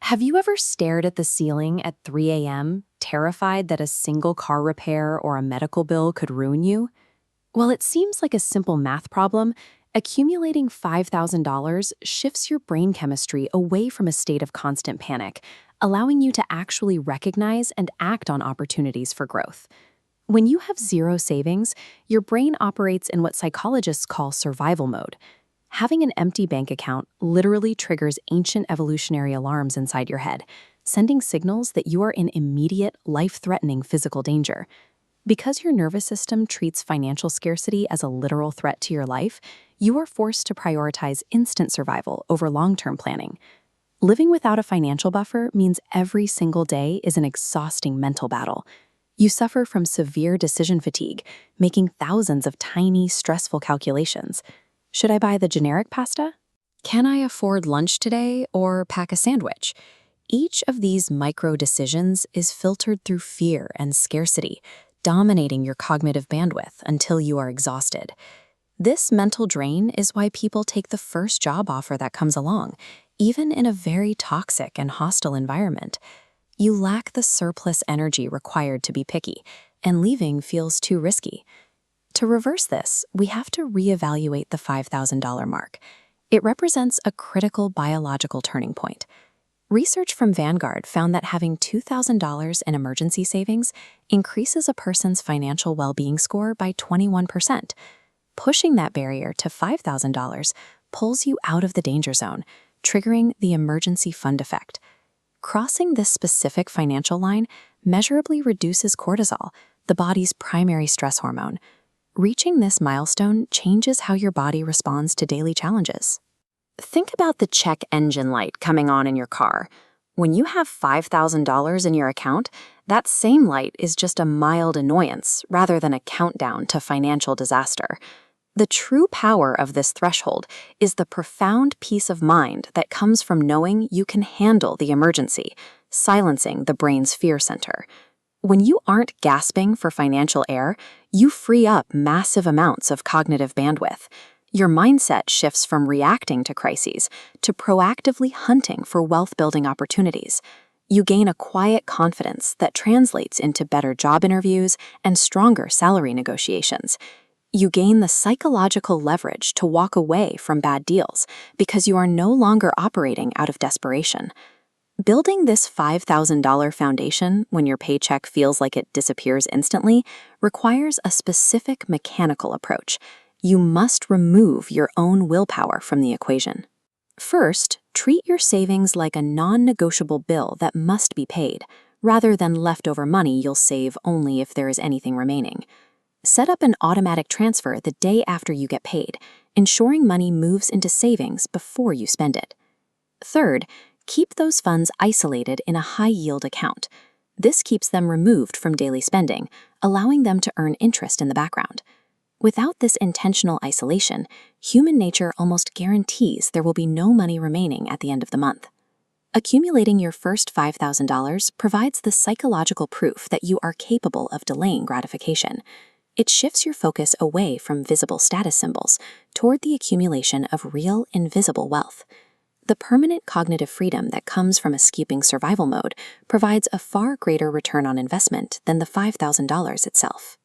Have you ever stared at the ceiling at 3 a.m., terrified that a single car repair or a medical bill could ruin you? While it seems like a simple math problem, accumulating $5,000 shifts your brain chemistry away from a state of constant panic, allowing you to actually recognize and act on opportunities for growth. When you have zero savings, your brain operates in what psychologists call survival mode. Having an empty bank account literally triggers ancient evolutionary alarms inside your head, sending signals that you are in immediate, life-threatening physical danger. Because your nervous system treats financial scarcity as a literal threat to your life, you are forced to prioritize instant survival over long-term planning. Living without a financial buffer means every single day is an exhausting mental battle. You suffer from severe decision fatigue, making thousands of tiny, stressful calculations. Should I buy the generic pasta? Can I afford lunch today or pack a sandwich? Each of these micro decisions is filtered through fear and scarcity, dominating your cognitive bandwidth until you are exhausted. This mental drain is why people take the first job offer that comes along, even in a very toxic and hostile environment. You lack the surplus energy required to be picky, and leaving feels too risky. To reverse this, we have to reevaluate the $5,000 mark. It represents a critical biological turning point. Research from Vanguard found that having $2,000 in emergency savings increases a person's financial well-being score by 21%. Pushing that barrier to $5,000 pulls you out of the danger zone, triggering the emergency fund effect. Crossing this specific financial line measurably reduces cortisol, the body's primary stress hormone. Reaching this milestone changes how your body responds to daily challenges. Think about the check engine light coming on in your car. When you have $5,000 in your account, that same light is just a mild annoyance rather than a countdown to financial disaster. The true power of this threshold is the profound peace of mind that comes from knowing you can handle the emergency, silencing the brain's fear center. When you aren't gasping for financial air, you free up massive amounts of cognitive bandwidth. Your mindset shifts from reacting to crises to proactively hunting for wealth-building opportunities. You gain a quiet confidence that translates into better job interviews and stronger salary negotiations. You gain the psychological leverage to walk away from bad deals because you are no longer operating out of desperation. Building this $5,000 foundation when your paycheck feels like it disappears instantly requires a specific mechanical approach. You must remove your own willpower from the equation. First, treat your savings like a non-negotiable bill that must be paid, rather than leftover money you'll save only if there is anything remaining. Set up an automatic transfer the day after you get paid, ensuring money moves into savings before you spend it. Third, keep those funds isolated in a high-yield account. This keeps them removed from daily spending, allowing them to earn interest in the background. Without this intentional isolation, human nature almost guarantees there will be no money remaining at the end of the month. Accumulating your first $5,000 provides the psychological proof that you are capable of delaying gratification. It shifts your focus away from visible status symbols toward the accumulation of real, invisible wealth. The permanent cognitive freedom that comes from escaping survival mode provides a far greater return on investment than the $5,000 itself.